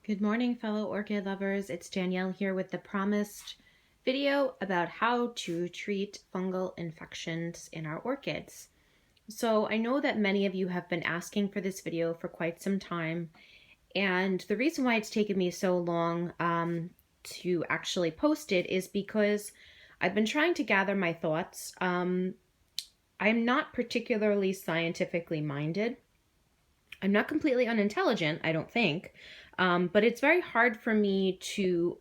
Good morning, fellow orchid lovers. It's Danielle here with the promised video about how to treat fungal infections in our orchids. So I know that many of you have been asking for this video for quite some time, and the reason why it's taken me so long to actually post it is because I've been trying to gather my thoughts. I'm not particularly scientifically minded. I'm not completely unintelligent, I don't think, but it's very hard for me to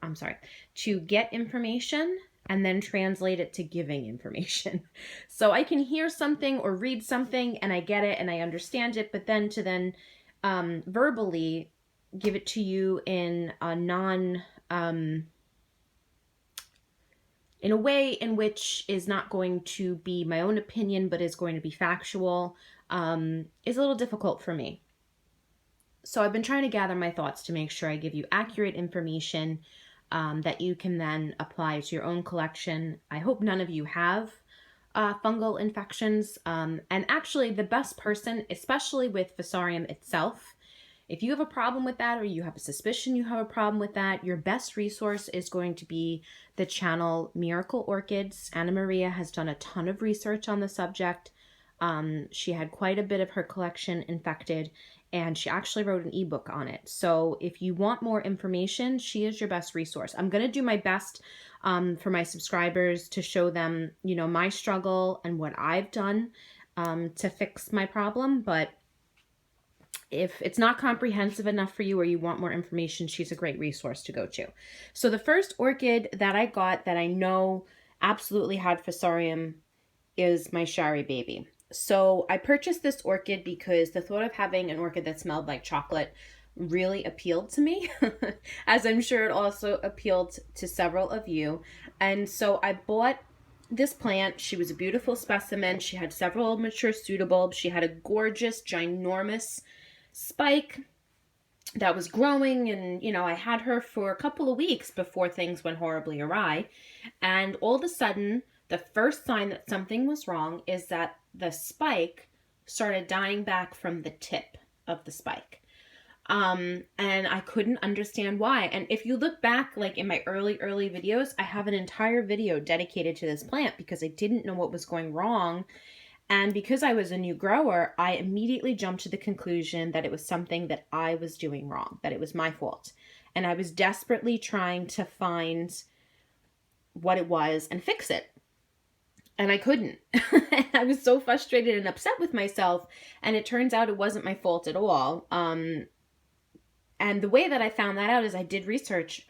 get information and then translate it to giving information. So I can hear something or read something and I get it and I understand it, but then to verbally give it to you in a in a way in which is not going to be my own opinion, but is going to be factual, is a little difficult for me. So I've been trying to gather my thoughts to make sure I give you accurate information that you can then apply to your own collection. I hope none of you have fungal infections. And actually the best person, especially with Fusarium itself, if you have a problem with that or you have a suspicion you have a problem with that, your best resource is going to be the channel Miracle Orchids. Anna Maria has done a ton of research on the subject. She had quite a bit of her collection infected, and she actually wrote an ebook on it. So if you want more information, she is your best resource. I'm going to do my best for my subscribers to show them, my struggle and what I've done to fix my problem. But if it's not comprehensive enough for you or you want more information, she's a great resource to go to. So the first orchid that I got that I know absolutely had Fusarium is my Shari Baby. So I purchased this orchid because the thought of having an orchid that smelled like chocolate really appealed to me, as I'm sure it also appealed to several of you. And so I bought this plant. She was a beautiful specimen. She had several mature pseudobulbs. She had a gorgeous, ginormous spike that was growing, and I had her for a couple of weeks before things went horribly awry. And all of a sudden, the first sign that something was wrong is that the spike started dying back from the tip of the spike. And I couldn't understand why. And if you look back, like in my early videos, I have an entire video dedicated to this plant because I didn't know what was going wrong. And because I was a new grower, I immediately jumped to the conclusion that it was something that I was doing wrong, that it was my fault. And I was desperately trying to find what it was and fix it. And I couldn't. I was so frustrated and upset with myself. And it turns out it wasn't my fault at all. And the way that I found that out is I did research,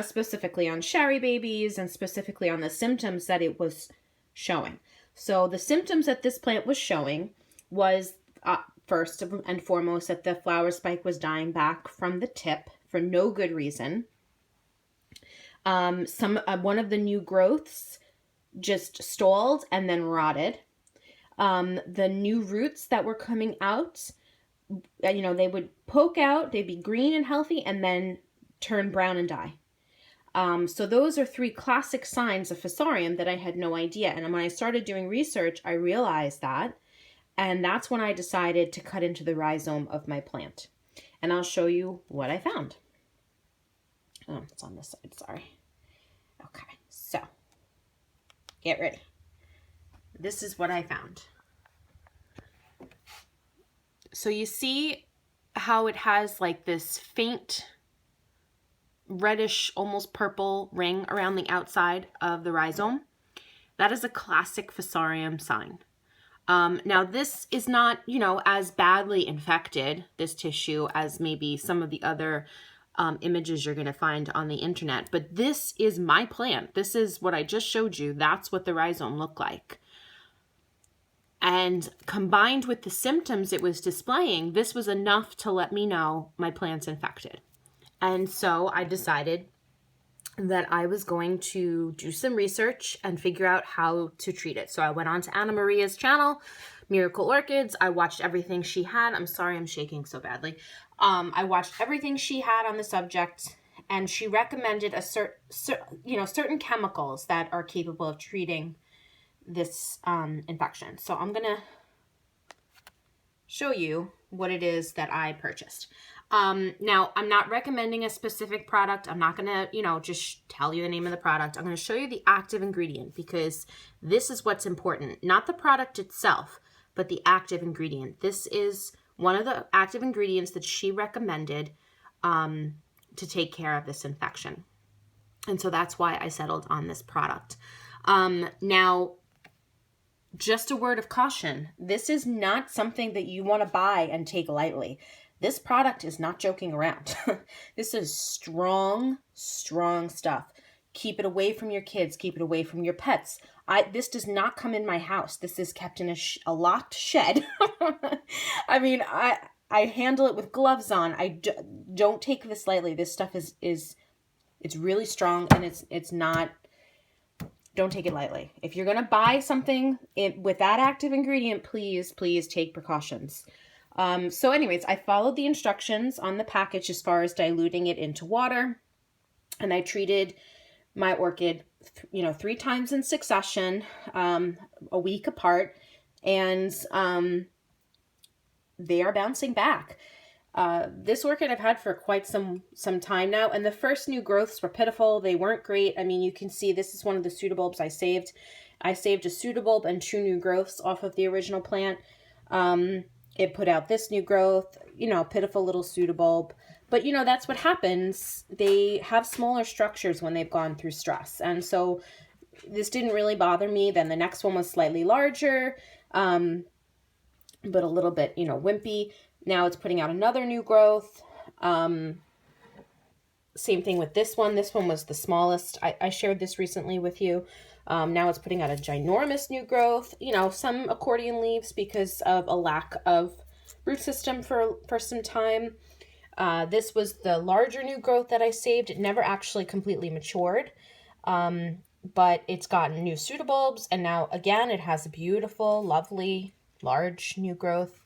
specifically on Shari babies and specifically on the symptoms that it was showing. So the symptoms that this plant was showing was, first and foremost, that the flower spike was dying back from the tip for no good reason. One of the new growths just stalled and then rotted. The new roots that were coming out, they would poke out, they'd be green and healthy, and then turn brown and die. So those are three classic signs of Fusarium that I had no idea. And when I started doing research, I realized that. And that's when I decided to cut into the rhizome of my plant. And I'll show you what I found. Oh, it's on this side, sorry. Okay, so get ready. This is what I found. So you see how it has like this faint reddish, almost purple ring around the outside of the rhizome? That is a classic Fusarium sign. Now this is not, as badly infected, this tissue, as maybe some of the other images you're going to find on the internet, but this is my plant. This is what I just showed you. That's what the rhizome looked like. And combined with the symptoms it was displaying, this was enough to let me know my plant's infected. And so I decided that I was going to do some research and figure out how to treat it. So I went on to Anna Maria's channel, Miracle Orchids. I watched everything she had. I'm sorry I'm shaking so badly. I watched everything she had on the subject, and she recommended certain chemicals that are capable of treating this infection. So I'm going to show you what it is that I purchased. Now, I'm not recommending a specific product. I'm not going to, just tell you the name of the product. I'm going to show you the active ingredient because this is what's important. Not the product itself, but the active ingredient. This is one of the active ingredients that she recommended to take care of this infection. And so that's why I settled on this product. Now, just a word of caution. This is not something that you want to buy and take lightly. This product is not joking around. This is strong, strong stuff. Keep it away from your kids. Keep it away from your pets. This does not come in my house. This is kept in a locked shed. I mean, I handle it with gloves on. Don't take this lightly. This stuff is it's really strong, and it's not. Don't take it lightly. If you're gonna buy something with that active ingredient, please take precautions. So anyways, I followed the instructions on the package as far as diluting it into water, and I treated my orchid, 3 times in succession, a week apart, and they are bouncing back. This orchid I've had for quite some time now, and the first new growths were pitiful. They weren't great. I mean, you can see this is one of the pseudobulbs I saved. I saved a pseudobulb and 2 new growths off of the original plant. It put out this new growth, pitiful little pseudobulb. But, that's what happens. They have smaller structures when they've gone through stress. And so this didn't really bother me. Then the next one was slightly larger, but a little bit, wimpy. Now it's putting out another new growth. Same thing with this one. This one was the smallest. I shared this recently with you. Now it's putting out a ginormous new growth. Some accordion leaves because of a lack of root system for some time. This was the larger new growth that I saved. It never actually completely matured, but it's gotten new pseudobulbs, and now again it has a beautiful, lovely, large new growth.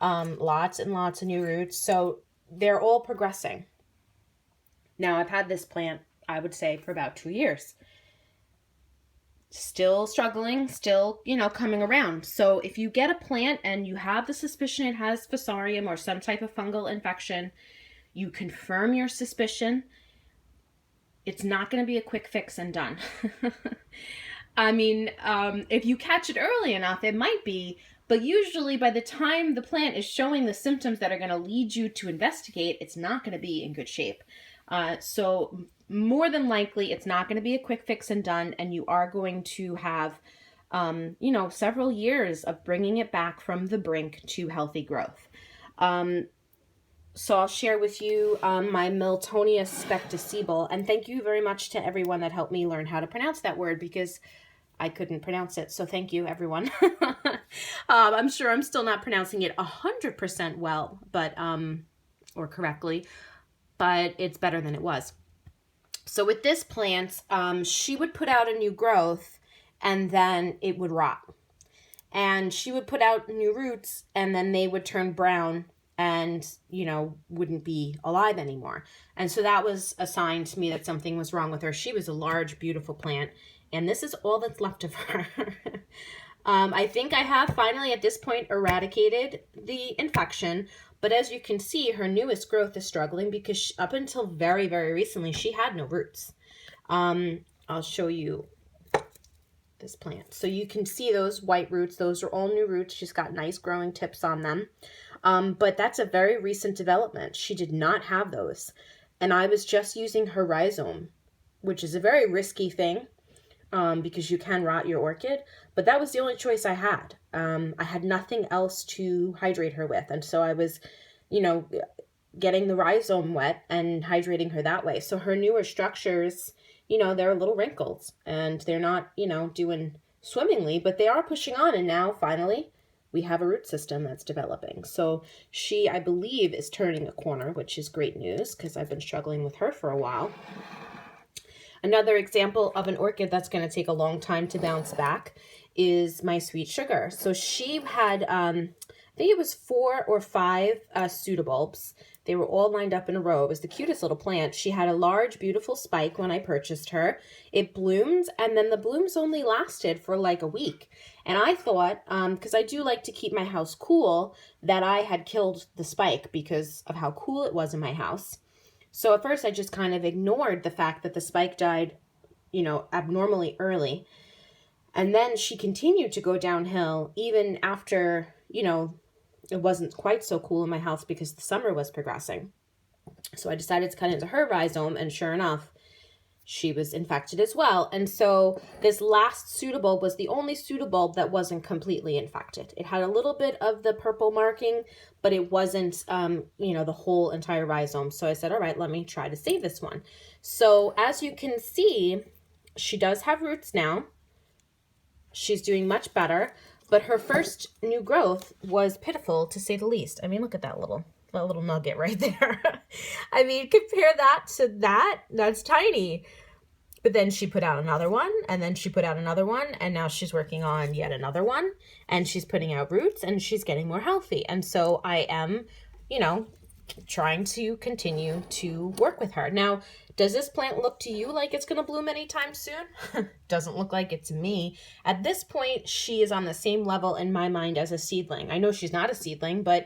Lots and lots of new roots. So they're all progressing. Now I've had this plant, I would say, for about 2 years. Still struggling, still, coming around. So if you get a plant and you have the suspicion it has fusarium or some type of fungal infection, you confirm your suspicion. It's not going to be a quick fix and done. I mean, if you catch it early enough, it might be, but usually by the time the plant is showing the symptoms that are going to lead you to investigate, it's not going to be in good shape. So more than likely, it's not going to be a quick fix and done, and you are going to have, several years of bringing it back from the brink to healthy growth. So I'll share with you my Miltonia spectacebal, and thank you very much to everyone that helped me learn how to pronounce that word because I couldn't pronounce it. So thank you, everyone. I'm sure I'm still not pronouncing it 100% well, but or correctly, but it's better than it was. So with this plant, she would put out a new growth and then it would rot. And she would put out new roots and then they would turn brown and, wouldn't be alive anymore. And so that was a sign to me that something was wrong with her. She was a large, beautiful plant, and this is all that's left of her. I think I have finally at this point eradicated the infection, but as you can see, her newest growth is struggling because up until very, very recently, she had no roots. I'll show you this plant. So you can see those white roots. Those are all new roots. She's got nice growing tips on them. But that's a very recent development. She did not have those. And I was just using her rhizome, which is a very risky thing because you can rot your orchid. But that was the only choice I had. I had nothing else to hydrate her with. And so I was, getting the rhizome wet and hydrating her that way. So her newer structures, they're a little wrinkled and they're not, doing swimmingly, but they are pushing on. And now finally we have a root system that's developing. So she, I believe, is turning a corner, which is great news because I've been struggling with her for a while. Another example of an orchid that's going to take a long time to bounce back is my sweet sugar. So she had, I think it was 4 or 5 pseudobulbs. They were all lined up in a row. It was the cutest little plant. She had a large, beautiful spike when I purchased her. It bloomed, and then the blooms only lasted for like a week. And I thought, because I do like to keep my house cool, that I had killed the spike because of how cool it was in my house. So at first I just kind of ignored the fact that the spike died, you know, abnormally early. And then she continued to go downhill even after, you know, it wasn't quite so cool in my house because the summer was progressing. So I decided to cut into her rhizome, and sure enough, she was infected as well. And so this last pseudobulb was the only pseudobulb that wasn't completely infected. It had a little bit of the purple marking, but it wasn't, you know, the whole entire rhizome. So I said, all right, let me try to save this one. So as you can see, she does have roots now. She's doing much better. But her first new growth was pitiful, to say the least. I mean, look at that little nugget right there. I mean, compare that to that. That's tiny. But then she put out another one, and then she put out another one, and now she's working on yet another one, and she's putting out roots, and she's getting more healthy. And so I am, you know, trying to continue to work with her. Now, does this plant look to you like it's going to bloom anytime soon? Doesn't look like it to me. At this point, she is on the same level in my mind as a seedling. I know she's not a seedling, but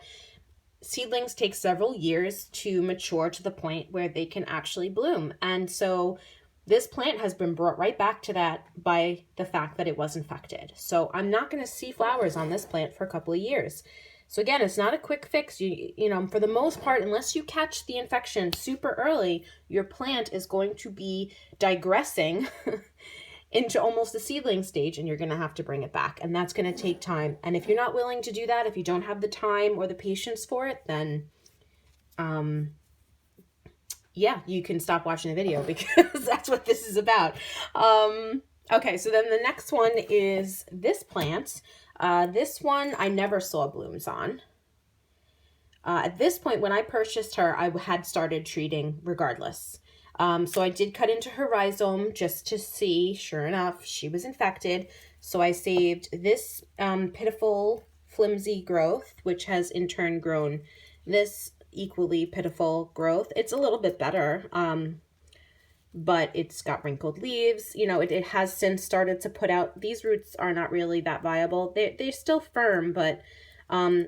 seedlings take several years to mature to the point where they can actually bloom. And so this plant has been brought right back to that by the fact that it was infected. So I'm not going to see flowers on this plant for a couple of years. So again, it's not a quick fix. You know, for the most part, unless you catch the infection super early, your plant is going to be digressing into almost the seedling stage, and you're going to have to bring it back. And that's going to take time. And if you're not willing to do that, if you don't have the time or the patience for it, then yeah, you can stop watching the video, because that's what this is about. Okay, so then the next one is this plant. This one I never saw blooms on. At this point, when I purchased her, I had started treating regardless. So I did cut into her rhizome just to see. Sure enough, she was infected. So I saved this pitiful, flimsy growth, which has in turn grown this equally pitiful growth. It's a little bit better, but it's got wrinkled leaves. You know, it has since started to put out, these roots are not really that viable. They're still firm, but the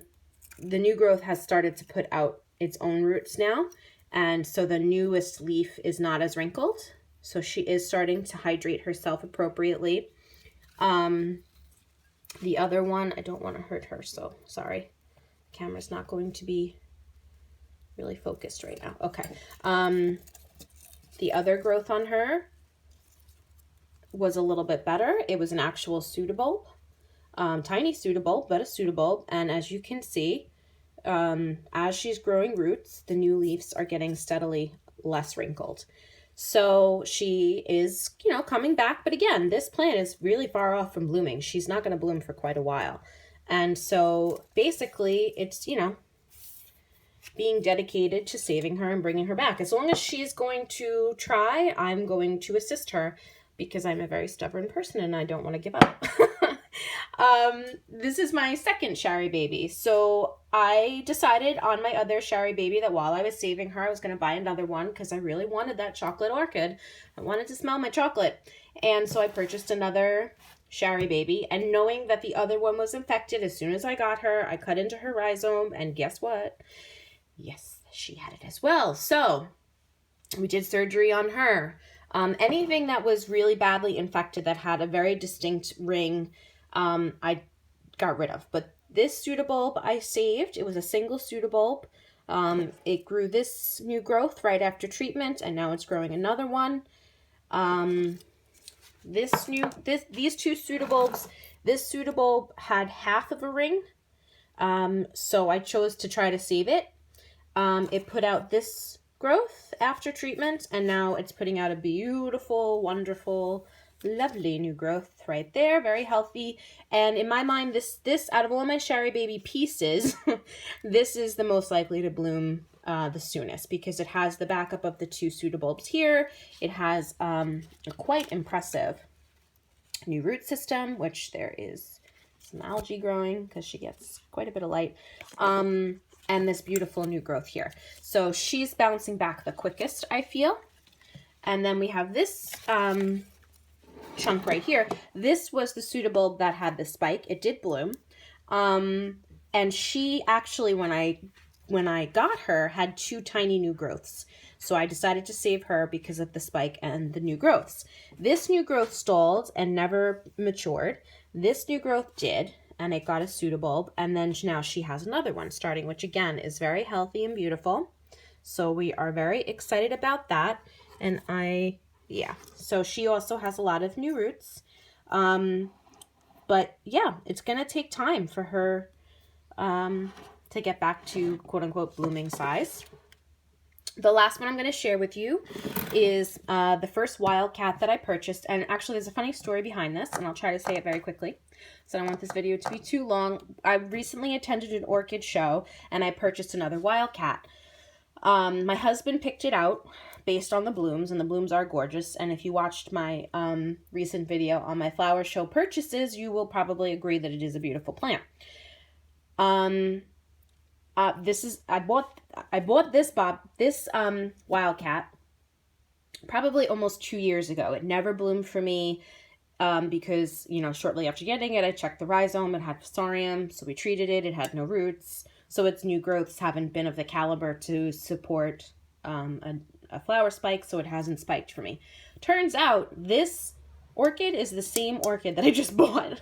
new growth has started to put out its own roots now. And so the newest leaf is not as wrinkled. So she is starting to hydrate herself appropriately. The other one, I don't want to hurt her, so sorry. Camera's not going to be really focused right now. Okay. The other growth on her was a little bit better. It was an actual pseudobulb. Tiny pseudobulb, but a pseudobulb. And as you can see, as she's growing roots, the new leaves are getting steadily less wrinkled. So she is, you know, coming back. But again, this plant is really far off from blooming. She's not going to bloom for quite a while. And so basically it's, you know, being dedicated to saving her and bringing her back. As long as she's going to try, I'm going to assist her, because I'm a very stubborn person and I don't want to give up. This is my second Shari baby. So I decided on my other Shari baby that while I was saving her, I was going to buy another one because I really wanted that chocolate orchid. I wanted to smell my chocolate. And so I purchased another Shari baby, and knowing that the other one was infected, as soon as I got her, I cut into her rhizome, and guess what? Yes, she had it as well. So we did surgery on her. Anything that was really badly infected that had a very distinct ring, I got rid of. But this pseudobulb I saved. It was a single pseudobulb. It grew this new growth right after treatment, and now it's growing another one. These two pseudobulbs, this pseudobulb had half of a ring, so I chose to try to save it. It put out this growth after treatment, and now it's putting out a beautiful, wonderful, lovely new growth right there, very healthy. And in my mind, this out of all my Shari baby pieces, this is the most likely to bloom the soonest, because it has the backup of the two pseudobulbs here. It has a quite impressive new root system, which there is some algae growing because she gets quite a bit of light. and this beautiful new growth here. So she's bouncing back the quickest, I feel. And then we have this chunk right here. This was the pseudobulb that had the spike. It did bloom. And she actually, when I got her, had 2 tiny new growths. So I decided to save her because of the spike and the new growths. This new growth stalled and never matured. This new growth did, and it got a pseudobulb. And then now she has another one starting, which again is very healthy and beautiful. So we are very excited about that. And so she also has a lot of new roots. But yeah, it's going to take time for her to get back to quote unquote blooming size. The last one I'm going to share with you is the first wildcat that I purchased. And actually there's a funny story behind this, and I'll try to say it very quickly, so I don't want this video to be too long. I recently attended an orchid show and I purchased another wildcat. My husband picked it out based on the blooms, and the blooms are gorgeous. And if you watched my recent video on my flower show purchases, you will probably agree that it is a beautiful plant. I bought this wildcat probably almost 2 years ago. It never bloomed for me because, you know, shortly after getting it, I checked the rhizome. It had fusarium, so we treated it. It had no roots, so its new growths haven't been of the caliber to support a flower spike, so it hasn't spiked for me. Turns out this orchid is the same orchid that I just bought.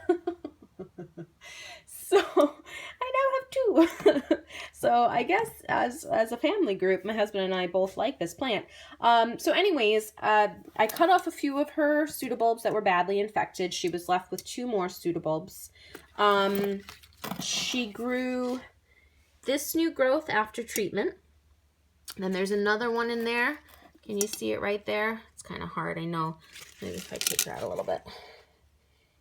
So I now have 2. So I guess as a family group, my husband and I both like this plant. So anyways, I cut off a few of her pseudobulbs that were badly infected. She was left with 2 more pseudobulbs. She grew this new growth after treatment. Then there's another one in there. Can you see it right there? It's kind of hard, I know. Maybe if I take her out a little bit.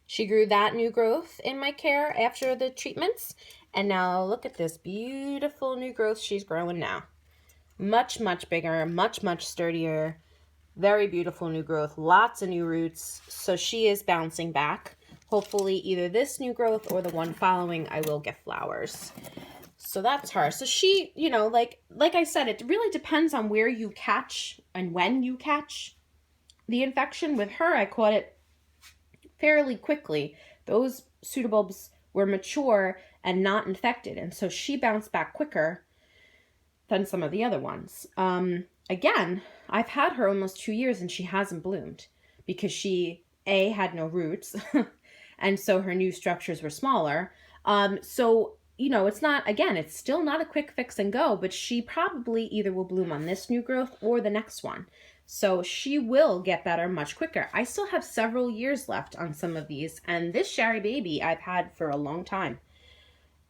She grew that new growth in my care after the treatments. And now look at this beautiful new growth she's growing now. Much, much bigger, much, much sturdier. Very beautiful new growth. Lots of new roots. So she is bouncing back. Hopefully either this new growth or the one following, I will get flowers. So that's her. So she, you know, like I said, it really depends on where you catch and when you catch the infection. With her, I caught it fairly quickly. Those pseudobulbs were mature and not infected, and so she bounced back quicker than some of the other ones. Again, I've had her almost 2 years and she hasn't bloomed because she had no roots and so her new structures were smaller. So you know, it's not, again, it's still not a quick fix and go, but she probably either will bloom on this new growth or the next one. So she will get better much quicker. I still have several years left on some of these, and this Shari baby I've had for a long time.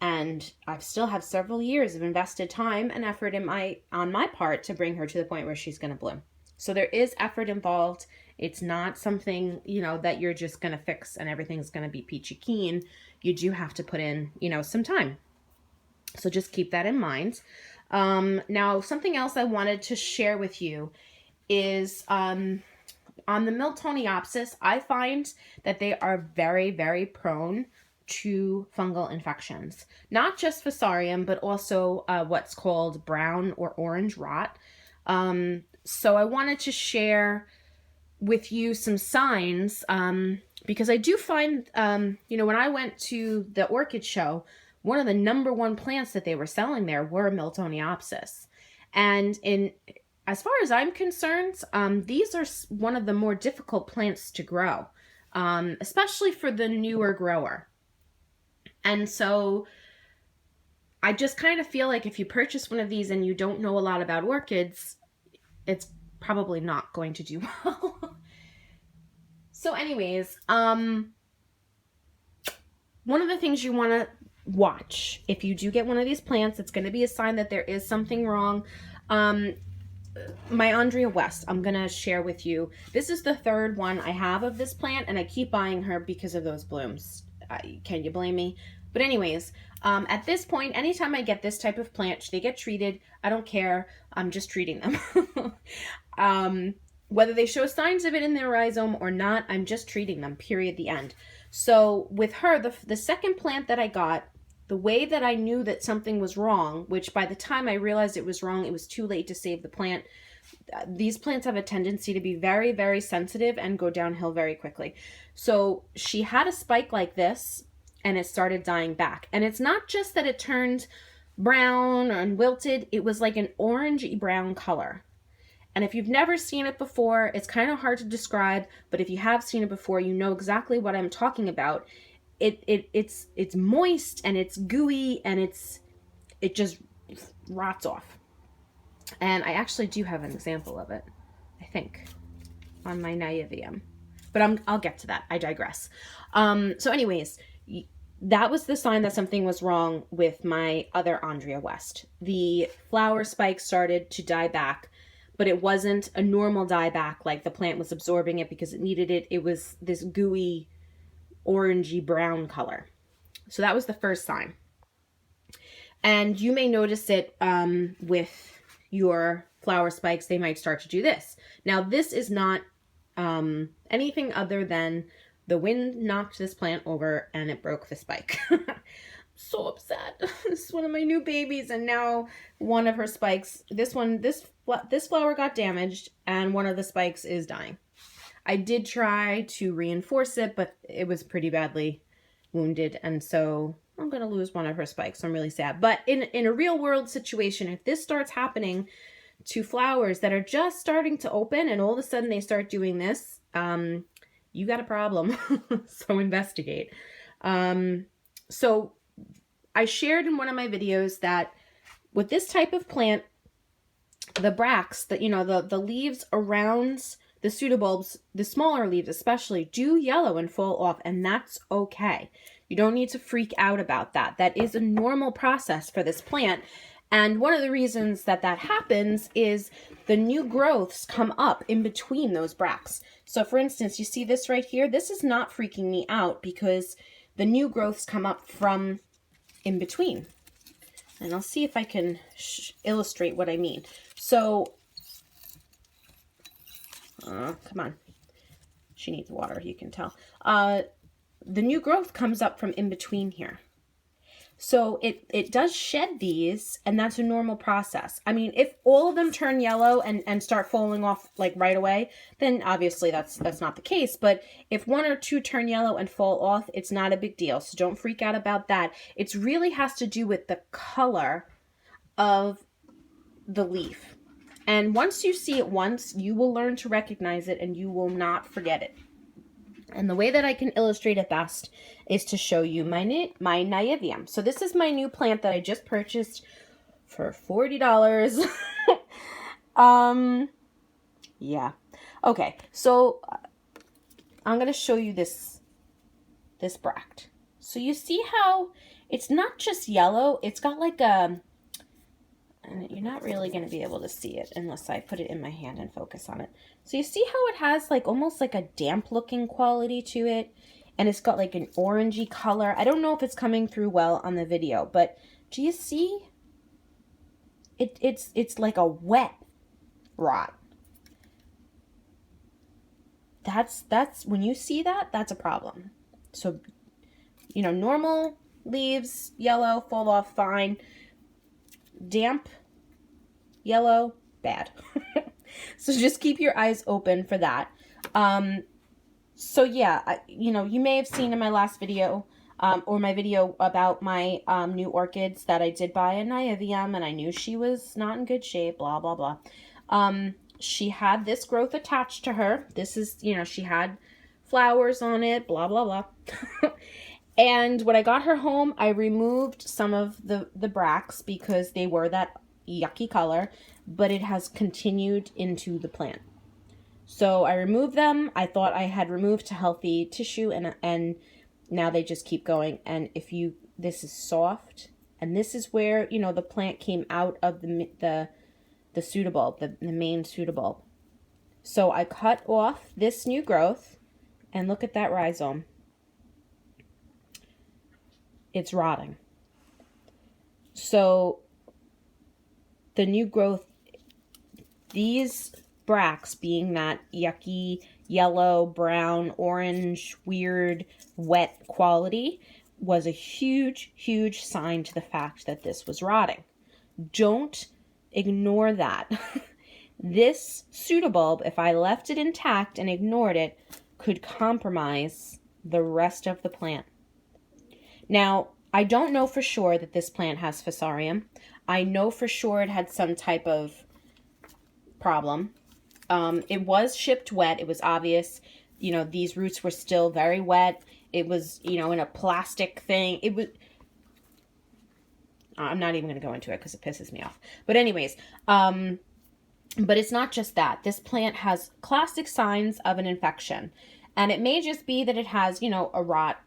And I still have several years of invested time and effort on my part to bring her to the point where she's going to bloom. So there is effort involved. It's not something, you know, that you're just going to fix and everything's going to be peachy keen. You do have to put in, you know, some time. So just keep that in mind. Now, something else I wanted to share with you is on the Miltoniopsis, I find that they are very, very prone to fungal infections. Not just fusarium, but also what's called brown or orange rot. So I wanted to share with you some signs because I do find, you know, when I went to the orchid show, one of the #1 plants that they were selling there were Miltoniopsis. And as far as I'm concerned, these are one of the more difficult plants to grow, especially for the newer grower. And so I just kind of feel like if you purchase one of these and you don't know a lot about orchids, it's probably not going to do well. So anyways, one of the things you want to watch, if you do get one of these plants, it's going to be a sign that there is something wrong. My Andrea West, I'm going to share with you. This is the 3rd one I have of this plant, and I keep buying her because of those blooms. Can you blame me? But anyways, at this point, anytime I get this type of plant, they get treated. I don't care. I'm just treating them. Whether they show signs of it in their rhizome or not, I'm just treating them, period, the end. So with her, the second plant that I got, the way that I knew that something was wrong, which by the time I realized it was wrong, it was too late to save the plant. These plants have a tendency to be very, very sensitive and go downhill very quickly. So she had a spike like this, and it started dying back. And it's not just that it turned brown and wilted, it was like an orangey brown color. And if you've never seen it before, it's kind of hard to describe, but if you have seen it before, you know exactly what I'm talking about. It's moist and it's gooey and it just rots off. And I actually do have an example of it, I think, on my Naivium. But I'll get to that. I digress. So anyways, that was the sign that something was wrong with my other Andrea West. The flower spikes started to die back, but it wasn't a normal dieback, like the plant was absorbing it because it needed it. It was this gooey, orangey brown color. So that was the first sign. And you may notice it with your flower spikes. They might start to do this. Now, this is not anything other than the wind knocked this plant over and it broke the spike. So upset. This is one of my new babies, and now one of her spikes, this flower got damaged and one of the spikes is dying. I did try to reinforce it, but it was pretty badly wounded, and so I'm gonna lose one of her spikes. So I'm really sad. But in a real world situation, if this starts happening to flowers that are just starting to open and all of a sudden they start doing this, you got a problem. So investigate. So I shared in one of my videos that with this type of plant, the bracts, the leaves around the pseudobulbs, the smaller leaves especially, do yellow and fall off, and that's okay. You don't need to freak out about that. That is a normal process for this plant. And one of the reasons that happens is the new growths come up in between those bracts. So for instance, you see this right here? This is not freaking me out because the new growths come up from in between. And I'll see if I can illustrate what I mean. So, come on. She needs water, you can tell. The new growth comes up from in between here. So it does shed these, and that's a normal process. I mean, if all of them turn yellow and start falling off like right away, then obviously that's not the case. But if one or two turn yellow and fall off, it's not a big deal. So don't freak out about that. It really has to do with the color of the leaf. And once you see it once, you will learn to recognize it and you will not forget it. And the way that I can illustrate it best is to show you my Naivium. So this is my new plant that I just purchased for $40. Yeah. Okay, so I'm going to show you this bract. So you see how it's not just yellow, it's got like a, and you're not really going to be able to see it unless I put it in my hand and focus on it. So you see how it has like almost like a damp looking quality to it, and it's got like an orangey color. I don't know if it's coming through well on the video, but do you see? It's like a wet rot. That's when you see that, that's a problem. So, normal leaves, yellow, fall off, fine. Damp, yellow, bad. So just keep your eyes open for that. So yeah, you may have seen in my last video, or my video about my new orchids that I did buy a Naivium, and I knew she was not in good shape, blah, blah, blah. She had this growth attached to her. This is, she had flowers on it, blah, blah, blah. And when I got her home, I removed some of the bracts because they were that yucky color, but it has continued into the plant. So I removed them. I thought I had removed to healthy tissue, and now they just keep going. And this is soft, and this is where, the plant came out of the pseudobulb, the main pseudobulb. So I cut off this new growth, and look at that rhizome. It's rotting. So the new growth, these bracts being that yucky, yellow, brown, orange, weird, wet quality, was a huge, huge sign to the fact that this was rotting. Don't ignore that. This pseudobulb, if I left it intact and ignored it, could compromise the rest of the plant. Now, I don't know for sure that this plant has fusarium. I know for sure it had some type of problem. It was shipped wet. It was obvious. You know, these roots were still very wet. It was, you know, in a plastic thing. It was... I'm not even going to go into it because it pisses me off. But anyways, but it's not just that. This plant has classic signs of an infection. And it may just be that it has, you know, a rot,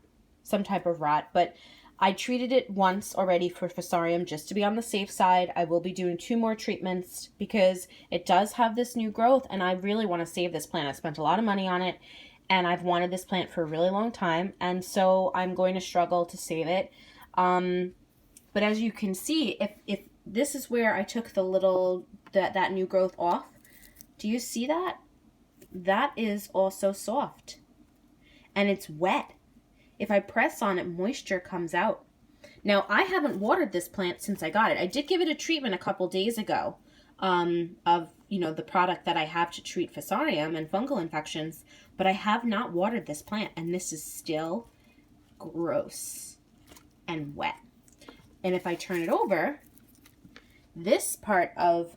some type of rot. But I treated it once already for fusarium just to be on the safe side. I will be doing 2 more treatments because it does have this new growth. And I really want to save this plant. I spent a lot of money on it. And I've wanted this plant for a really long time. And so I'm going to struggle to save it. But as you can see, if this is where I took the little, that new growth off, do you see that? That is also soft. And it's wet. If I press on it, moisture comes out. Now, I haven't watered this plant since I got it. I did give it a treatment a couple days ago of, you know, the product that I have to treat fusarium and fungal infections, but I have not watered this plant, and this is still gross and wet. And if I turn it over, this part of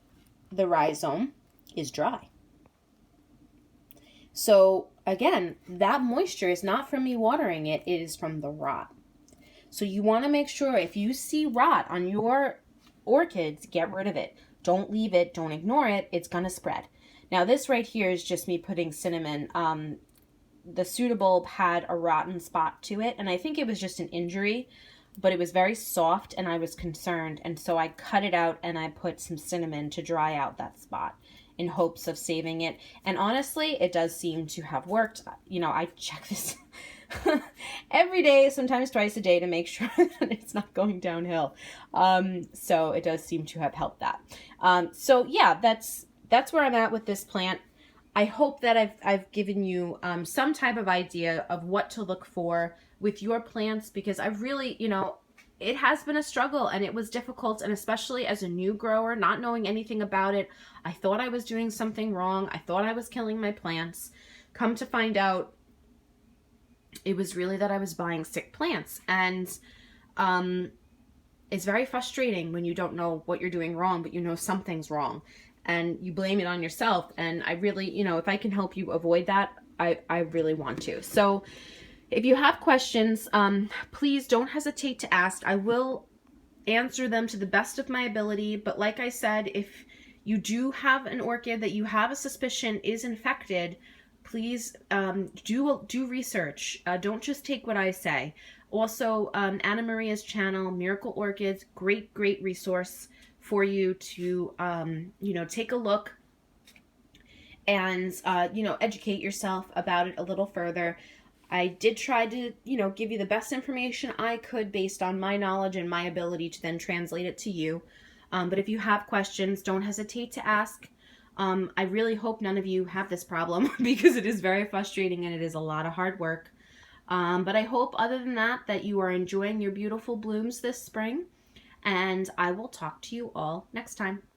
the rhizome is dry. So again, that moisture is not from me watering it, it is from the rot. So you want to make sure if you see rot on your orchids, get rid of it. Don't leave it, don't ignore it, it's going to spread. Now this right here is just me putting cinnamon. The pseudobulb had a rotten spot to it, and I think it was just an injury, but it was very soft and I was concerned, and so I cut it out and I put some cinnamon to dry out that spot in hopes of saving it. And honestly, it does seem to have worked. You know, I check this every day, sometimes twice a day, to make sure that it's not going downhill. So it does seem to have helped that. So yeah, that's where I'm at with this plant. I hope that I've given you some type of idea of what to look for with your plants, because I've really, you know, it has been a struggle and it was difficult, and especially as a new grower, not knowing anything about it, I thought I was doing something wrong. I thought I was killing my plants. Come to find out, it was really that I was buying sick plants, and it's very frustrating when you don't know what you're doing wrong, but you know something's wrong, and you blame it on yourself. And I really, you know, if I can help you avoid that, I really want to. So if you have questions, please don't hesitate to ask. I will answer them to the best of my ability. But like I said, if you do have an orchid that you have a suspicion is infected, please do research. Don't just take what I say. Also, Anna Maria's channel, Miracle Orchids, great resource for you to, you know, take a look and, you know, educate yourself about it a little further. I did try to, you know, give you the best information I could based on my knowledge and my ability to then translate it to you. But if you have questions, don't hesitate to ask. I really hope none of you have this problem because it is very frustrating and it is a lot of hard work. But I hope other than that, that you are enjoying your beautiful blooms this spring. And I will talk to you all next time.